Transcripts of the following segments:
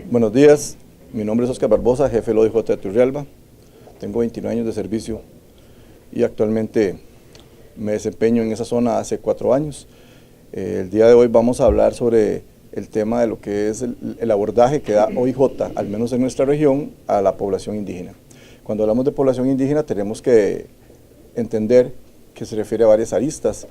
Buenos días, mi nombre es Oscar Barbosa, jefe del OIJ de Turrialba. Tengo 29 años de servicio y actualmente me desempeño en esa zona hace 4 años. El día de hoy vamos a hablar sobre el tema de lo que es el abordaje que da OIJ, al menos en nuestra región, a la población indígena. Cuando hablamos de población indígena tenemos que entender que se refiere a varias aristas.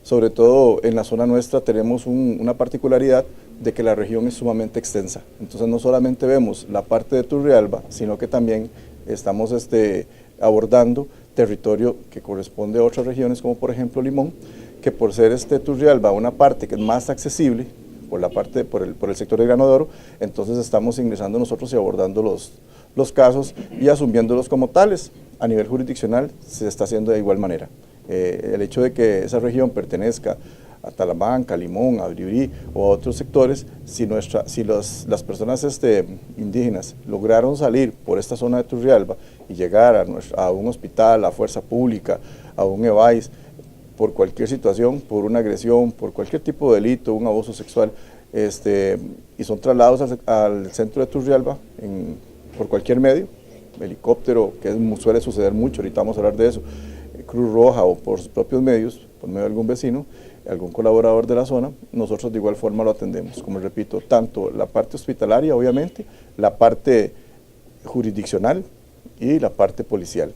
Sobre todo en la zona nuestra tenemos una particularidad de que la región es sumamente extensa. Entonces no solamente vemos la parte de Turrialba, sino que también estamos abordando territorio que corresponde a otras regiones, como por ejemplo Limón, que por ser Turrialba una parte que es más accesible, por el sector de grano de oro, entonces estamos ingresando nosotros y abordando los casos y asumiéndolos como tales. A nivel jurisdiccional se está haciendo de igual manera. El hecho de que esa región pertenezca a Talamanca, Limón, a Bribri o a otros sectores, si las personas indígenas lograron salir por esta zona de Turrialba y llegar a un hospital, a fuerza pública, a un EVAIS, por cualquier situación, por una agresión, por cualquier tipo de delito, un abuso sexual, y son trasladados al centro de Turrialba por cualquier medio, helicóptero, que suele suceder mucho, ahorita vamos a hablar de eso, Cruz Roja o por sus propios medios, por medio de algún vecino, algún colaborador de la zona, nosotros de igual forma lo atendemos. Como repito, tanto la parte hospitalaria, obviamente, la parte jurisdiccional y la parte policial.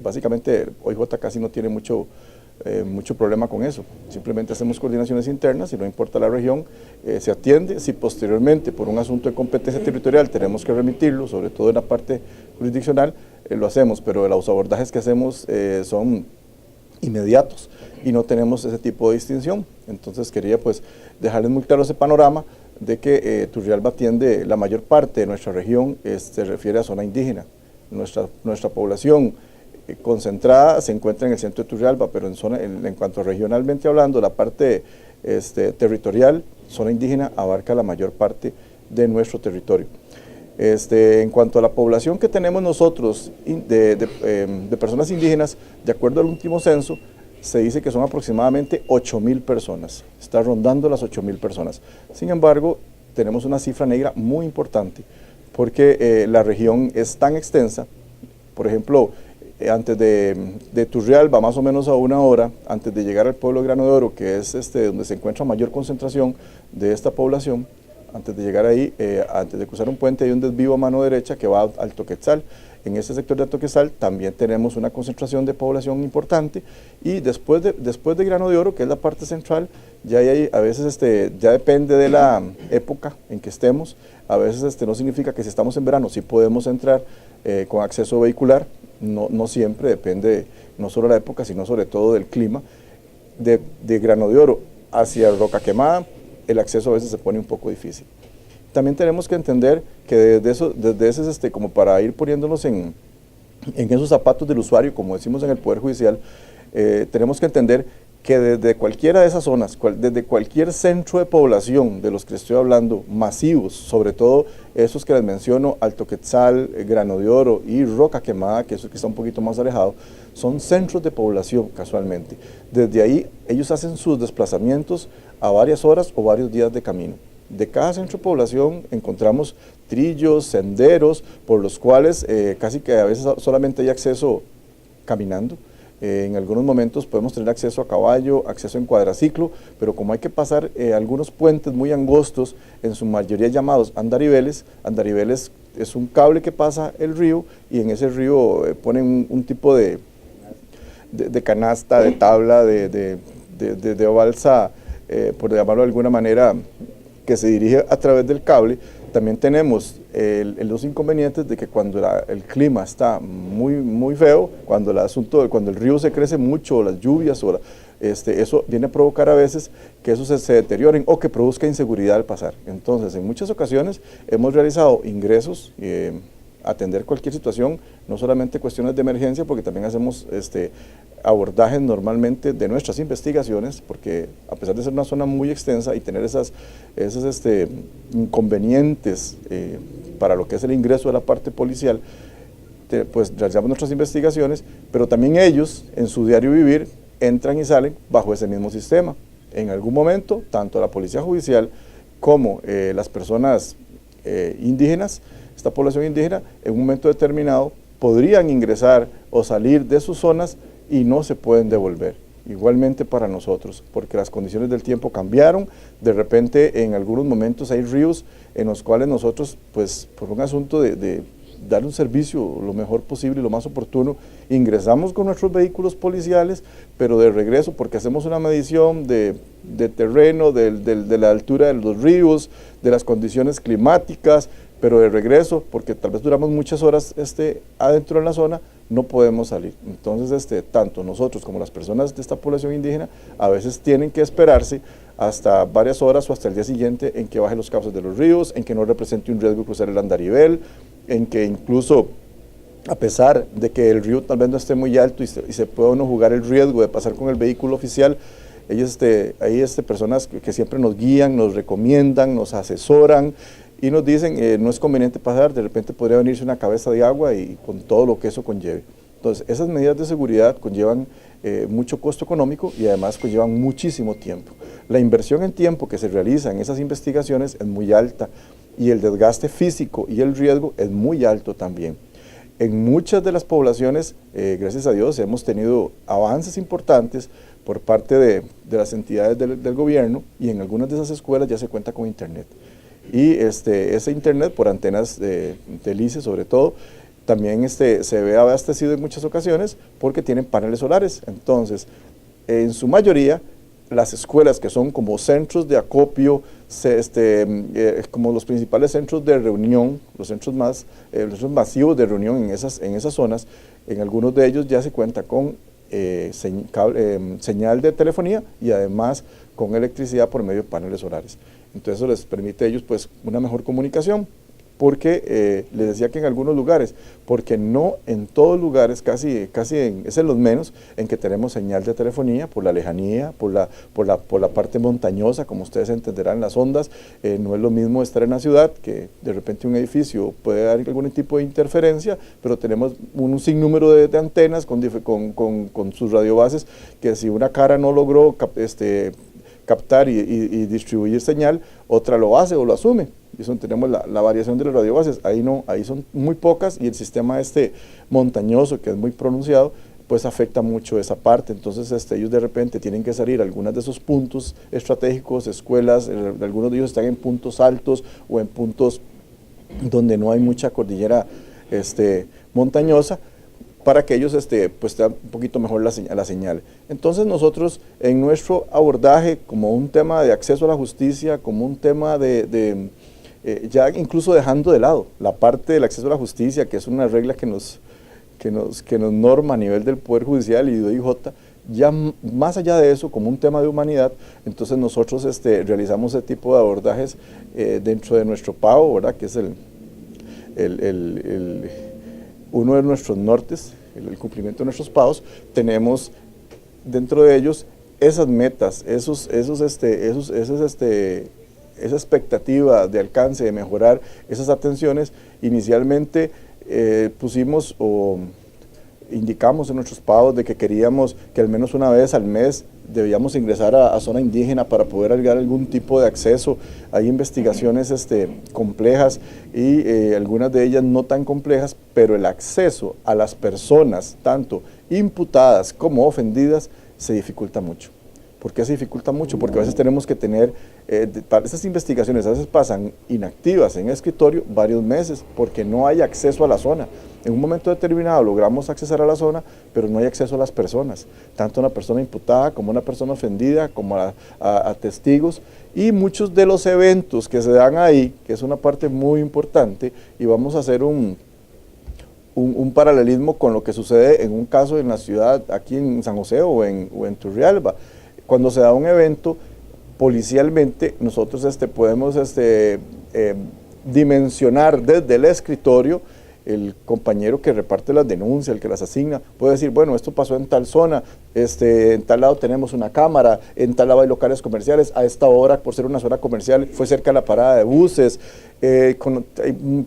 Básicamente, OIJ casi no tiene mucho problema con eso. Simplemente hacemos coordinaciones internas y no importa la región, se atiende. Si posteriormente, por un asunto de competencia territorial, tenemos que remitirlo, sobre todo en la parte jurisdiccional, lo hacemos, pero los abordajes que hacemos son inmediatos y no tenemos ese tipo de distinción. Entonces quería pues dejarles muy claro ese panorama de que Turrialba atiende la mayor parte de nuestra región, se refiere a zona indígena. Nuestra población concentrada se encuentra en el centro de Turrialba, pero en cuanto regionalmente hablando, la parte territorial, zona indígena abarca la mayor parte de nuestro territorio. En cuanto a la población que tenemos nosotros de personas indígenas, de acuerdo al último censo, se dice que son aproximadamente 8.000 personas, está rondando las 8.000 personas. Sin embargo, tenemos una cifra negra muy importante, porque la región es tan extensa. Por ejemplo, antes de Turrialba, más o menos a 1 hora, antes de llegar al pueblo de Grano de Oro, que es donde se encuentra mayor concentración de esta población, antes de llegar ahí, antes de cruzar un puente, hay un desvío a mano derecha que va al Toquetzal. En ese sector de Toquetzal también tenemos una concentración de población importante, y después de Grano de Oro, que es la parte central, ya hay, a veces ya depende de la época en que estemos. A veces no significa que si estamos en verano sí podemos entrar con acceso vehicular, no siempre, depende no solo de la época, sino sobre todo del clima. De Grano de Oro hacia Roca Quemada, el acceso a veces se pone un poco difícil. También tenemos que entender que desde ese, como para ir poniéndonos en esos zapatos del usuario, como decimos en el Poder Judicial, tenemos que entender que desde cualquiera de esas zonas, desde cualquier centro de población de los que estoy hablando, masivos, sobre todo esos que les menciono, Alto Quetzal, Grano de Oro y Roca Quemada, que es el que está un poquito más alejado, son centros de población casualmente. Desde ahí ellos hacen sus desplazamientos a varias horas o varios días de camino. De cada centro de población encontramos trillos, senderos, por los cuales casi que a veces solamente hay acceso caminando. En algunos momentos podemos tener acceso a caballo, acceso en cuadraciclo, pero como hay que pasar algunos puentes muy angostos, en su mayoría llamados andariveles es un cable que pasa el río, y en ese río ponen un tipo de canasta, de tabla, de balsa, por llamarlo de alguna manera, que se dirige a través del cable. También tenemos los inconvenientes de que cuando el clima está muy feo, cuando el río se crece mucho, o las lluvias, eso viene a provocar a veces que eso se deterioren o que produzca inseguridad al pasar. Entonces, en muchas ocasiones hemos realizado ingresos, atender cualquier situación, no solamente cuestiones de emergencia, porque también hacemos abordajes normalmente de nuestras investigaciones, porque a pesar de ser una zona muy extensa y tener esos inconvenientes para lo que es el ingreso de la parte policial, pues realizamos nuestras investigaciones, pero también ellos en su diario vivir entran y salen bajo ese mismo sistema. En algún momento, tanto la policía judicial como las personas indígenas, esta población indígena, en un momento determinado podrían ingresar o salir de sus zonas y no se pueden devolver. Igualmente para nosotros, porque las condiciones del tiempo cambiaron, de repente en algunos momentos hay ríos en los cuales nosotros, pues por un asunto de dar un servicio lo mejor posible y lo más oportuno, ingresamos con nuestros vehículos policiales, pero de regreso, porque hacemos una medición de terreno, de la altura de los ríos, de las condiciones climáticas, pero de regreso, porque tal vez duramos muchas horas adentro en la zona, no podemos salir. Entonces, tanto nosotros como las personas de esta población indígena, a veces tienen que esperarse hasta varias horas o hasta el día siguiente en que bajen los cauces de los ríos, en que no represente un riesgo cruzar el andarivel, en que incluso, a pesar de que el río tal vez no esté muy alto y se puede uno jugar el riesgo de pasar con el vehículo oficial, hay personas que siempre nos guían, nos recomiendan, nos asesoran y nos dicen no es conveniente pasar, de repente podría venirse una cabeza de agua y con todo lo que eso conlleve. Entonces, esas medidas de seguridad conllevan mucho costo económico y además conllevan muchísimo tiempo. La inversión en tiempo que se realiza en esas investigaciones es muy alta y el desgaste físico y el riesgo es muy alto también. En muchas de las poblaciones, gracias a Dios, hemos tenido avances importantes por parte de las entidades del gobierno y en algunas de esas escuelas ya se cuenta con internet. Y ese internet por antenas de LICE sobre todo, también se ve abastecido en muchas ocasiones porque tienen paneles solares. Entonces, en su mayoría, las escuelas que son como centros de acopio, como los principales centros de reunión, los centros masivos de reunión en esas zonas, en algunos de ellos ya se cuenta con señal de telefonía y además con electricidad por medio de paneles solares. Entonces eso les permite a ellos pues una mejor comunicación, porque les decía que en algunos lugares, porque no en todos lugares, casi es en los menos, en que tenemos señal de telefonía por la lejanía, por la parte montañosa, como ustedes entenderán las ondas. No es lo mismo estar en la ciudad, que de repente un edificio puede dar algún tipo de interferencia, pero tenemos un sinnúmero de antenas con sus radiobases, que si una cara no logró captar y distribuir señal, otra lo hace o lo asume. Y eso tenemos la variación de las radiobases, ahí son muy pocas y el sistema montañoso, que es muy pronunciado, pues afecta mucho esa parte. Entonces ellos de repente tienen que salir a algunos de esos puntos estratégicos, escuelas, algunos de ellos están en puntos altos o en puntos donde no hay mucha cordillera montañosa, para que ellos pues tengan un poquito mejor la señal. Entonces nosotros en nuestro abordaje como un tema de acceso a la justicia, como un tema ya incluso dejando de lado la parte del acceso a la justicia, que es una regla que nos norma a nivel del Poder Judicial y de OIJ, ya más allá de eso, como un tema de humanidad, entonces nosotros realizamos ese tipo de abordajes dentro de nuestro PAO, ¿verdad? Que es uno de nuestros nortes, el cumplimiento de nuestros PAOs. Tenemos dentro de ellos esas metas, esa expectativa de alcance, de mejorar esas atenciones. Inicialmente pusimos o indicamos en nuestros PAOs de que queríamos que al menos una vez al mes debíamos ingresar a zona indígena para poder dar algún tipo de acceso. Hay investigaciones complejas y algunas de ellas no tan complejas, pero el acceso a las personas, tanto imputadas como ofendidas, se dificulta mucho. ¿Por qué se dificulta mucho? Porque a veces tenemos que tener, para esas investigaciones a veces pasan inactivas en escritorio varios meses porque no hay acceso a la zona. En un momento determinado logramos accesar a la zona, pero no hay acceso a las personas, tanto a una persona imputada como a una persona ofendida, como a testigos, y muchos de los eventos que se dan ahí, que es una parte muy importante, y vamos a hacer un paralelismo con lo que sucede en un caso en la ciudad, aquí en San José o en Turrialba. Cuando se da un evento, policialmente nosotros podemos dimensionar desde el escritorio. El compañero que reparte las denuncias, el que las asigna, puede decir, bueno, esto pasó en tal zona, en tal lado tenemos una cámara, en tal lado hay locales comerciales, a esta hora, por ser una zona comercial, fue cerca de la parada de buses, hay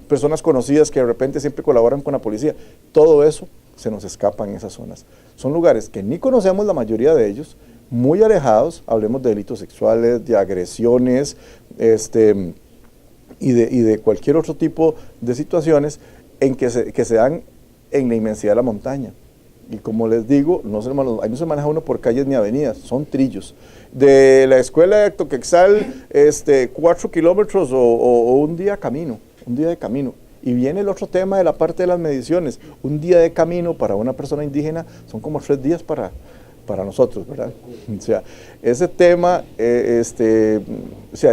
personas conocidas que de repente siempre colaboran con la policía. Todo eso se nos escapa en esas zonas. Son lugares que ni conocemos la mayoría de ellos, muy alejados, hablemos de delitos sexuales, de agresiones, y de cualquier otro tipo de situaciones en que se dan en la inmensidad de la montaña. Y como les digo, ahí no se maneja uno por calles ni avenidas, son trillos. De la escuela de Toquexal, 4 kilómetros o un día de camino. Y viene el otro tema de la parte de las mediciones. Un día de camino para una persona indígena son como 3 días para nosotros, ¿verdad? O sea, ese tema, es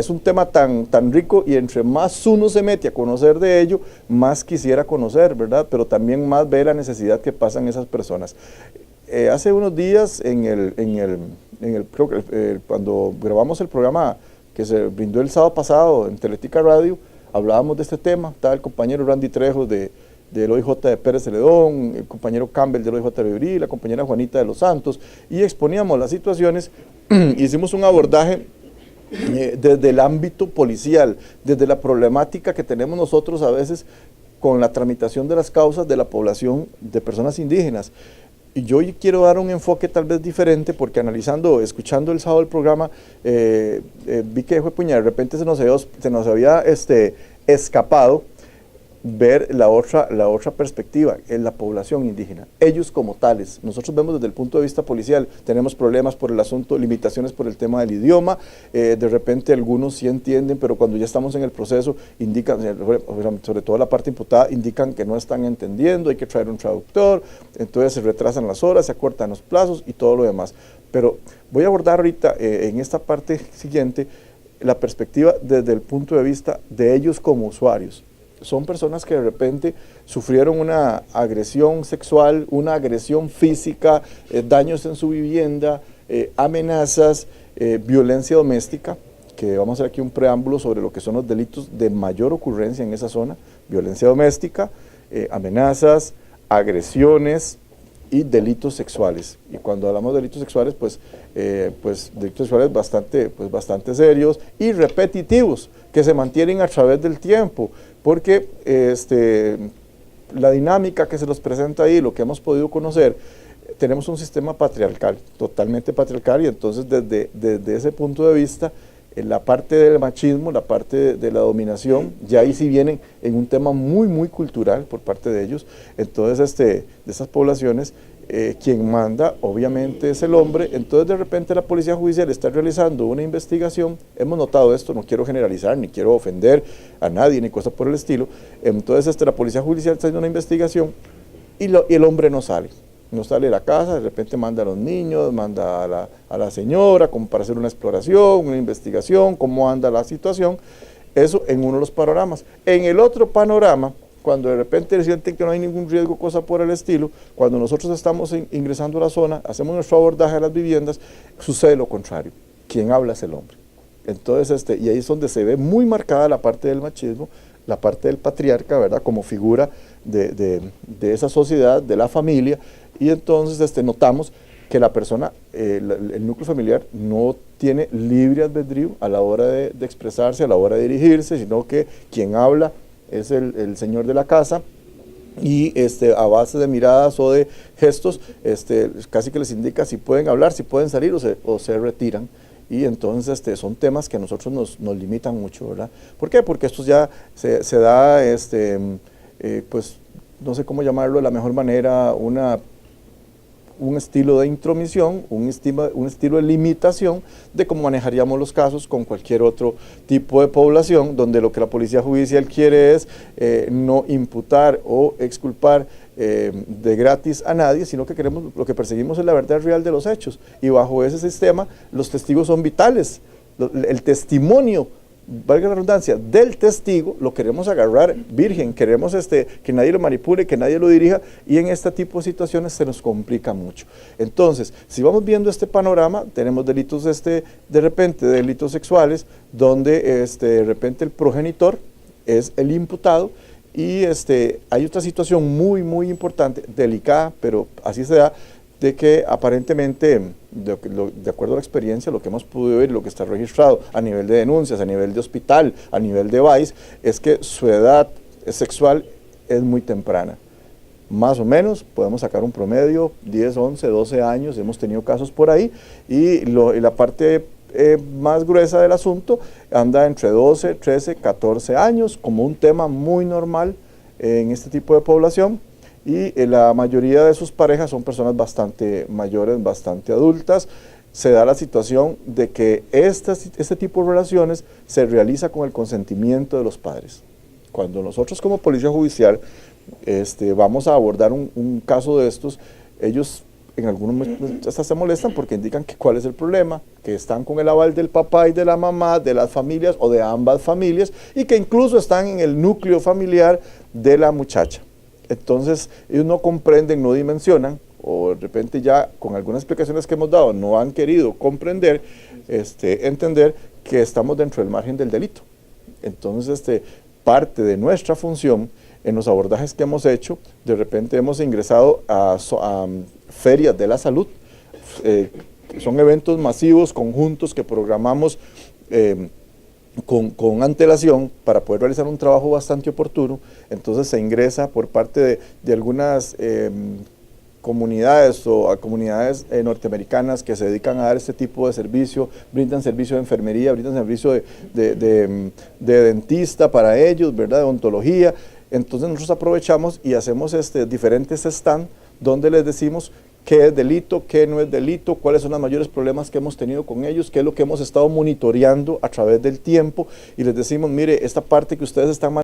un tema tan rico, y entre más uno se mete a conocer de ello, más quisiera conocer, ¿verdad? Pero también más ve la necesidad que pasan esas personas. Hace unos días, cuando grabamos el programa que se brindó el sábado pasado en Teletica Radio, hablábamos de este tema. Estaba el compañero Randy Trejos del OIJ de Pérez Celedón, el compañero Campbell del OIJ de Vibril, la compañera Juanita de los Santos, y exponíamos las situaciones. Hicimos un abordaje desde el ámbito policial, desde la problemática que tenemos nosotros a veces con la tramitación de las causas de la población de personas indígenas. Y yo quiero dar un enfoque tal vez diferente, porque escuchando el sábado el programa, vi que de repente se nos había escapado ver la otra perspectiva, en la población indígena, ellos como tales. Nosotros vemos desde el punto de vista policial, tenemos problemas por el asunto, limitaciones por el tema del idioma, de repente algunos sí entienden, pero cuando ya estamos en el proceso, indican, sobre todo la parte imputada, indican que no están entendiendo, hay que traer un traductor, entonces se retrasan las horas, se acortan los plazos y todo lo demás. Pero voy a abordar ahorita, en esta parte siguiente, la perspectiva desde el punto de vista de ellos como usuarios. Son personas que de repente sufrieron una agresión sexual, una agresión física, daños en su vivienda, amenazas, violencia doméstica, que vamos a hacer aquí un preámbulo sobre lo que son los delitos de mayor ocurrencia en esa zona: violencia doméstica, amenazas, agresiones y delitos sexuales. Y cuando hablamos de delitos sexuales, pues delitos sexuales bastante serios y repetitivos, que se mantienen a través del tiempo, porque la dinámica que se nos presenta ahí, lo que hemos podido conocer, tenemos un sistema patriarcal, totalmente patriarcal, y entonces desde ese punto de vista, la parte del machismo, la parte de la dominación, ya ahí sí vienen en un tema muy, muy cultural por parte de ellos. Entonces, de esas poblaciones, quien manda obviamente es el hombre. Entonces de repente la policía judicial está realizando una investigación, hemos notado esto, no quiero generalizar, ni quiero ofender a nadie, ni cosas por el estilo. Entonces la policía judicial está haciendo una investigación y el hombre no sale de la casa, de repente manda a los niños, manda a la señora como para hacer una exploración, una investigación, cómo anda la situación. Eso en uno de los panoramas. En el otro panorama, cuando de repente sienten que no hay ningún riesgo, cosa por el estilo, cuando nosotros estamos ingresando a la zona, hacemos nuestro abordaje a las viviendas, sucede lo contrario. Quien habla es el hombre. Entonces, y ahí es donde se ve muy marcada la parte del machismo, la parte del patriarca, ¿verdad?, como figura de esa sociedad, de la familia. Y entonces notamos que la persona, el núcleo familiar, no tiene libre albedrío a la hora de expresarse, a la hora de dirigirse, sino que quien habla es el señor de la casa, y a base de miradas o de gestos, casi que les indica si pueden hablar, si pueden salir o se retiran. Y entonces son temas que a nosotros nos limitan mucho, ¿verdad? ¿Por qué? Porque esto ya se da, pues no sé cómo llamarlo de la mejor manera, un estilo de intromisión, un estilo de limitación de cómo manejaríamos los casos con cualquier otro tipo de población, donde lo que la policía judicial quiere es no imputar o exculpar de gratis a nadie, sino que lo que perseguimos es la verdad real de los hechos, y bajo ese sistema los testigos son vitales. El testimonio, valga la redundancia, del testigo lo queremos agarrar virgen, queremos que nadie lo manipule, que nadie lo dirija, y en este tipo de situaciones se nos complica mucho. Entonces, si vamos viendo este panorama, tenemos delitos de repente, delitos sexuales, donde de repente el progenitor es el imputado, y hay otra situación muy, muy importante, delicada, pero así se da, de que aparentemente, de acuerdo a la experiencia, lo que hemos podido ver, lo que está registrado a nivel de denuncias, a nivel de hospital, a nivel de VICE, es que su edad sexual es muy temprana. Más o menos, podemos sacar un promedio, 10, 11, 12 años, hemos tenido casos por ahí, y la parte más gruesa del asunto anda entre 12, 13, 14 años, como un tema muy normal en este tipo de población, y la mayoría de sus parejas son personas bastante mayores, bastante adultas. Se da la situación de que este tipo de relaciones se realiza con el consentimiento de los padres. Cuando nosotros como Policía Judicial vamos a abordar un caso de estos, ellos en algunos momentos hasta se molestan porque indican que cuál es el problema, que están con el aval del papá y de la mamá, de las familias o de ambas familias, y que incluso están en el núcleo familiar de la muchacha. Entonces ellos no comprenden, no dimensionan, o de repente ya con algunas explicaciones que hemos dado no han querido comprender, entender que estamos dentro del margen del delito. Entonces parte de nuestra función en los abordajes que hemos hecho, de repente hemos ingresado a ferias de la salud, son eventos masivos, conjuntos que programamos con antelación para poder realizar un trabajo bastante oportuno. Entonces se ingresa por parte de algunas comunidades o a comunidades norteamericanas que se dedican a dar este tipo de servicio, brindan servicio de enfermería, brindan servicio de dentista para ellos, ¿verdad?, de odontología. Entonces nosotros aprovechamos y hacemos diferentes stands donde les decimos qué es delito, qué no es delito, cuáles son los mayores problemas que hemos tenido con ellos, qué es lo que hemos estado monitoreando a través del tiempo, y les decimos, mire, esta parte que ustedes están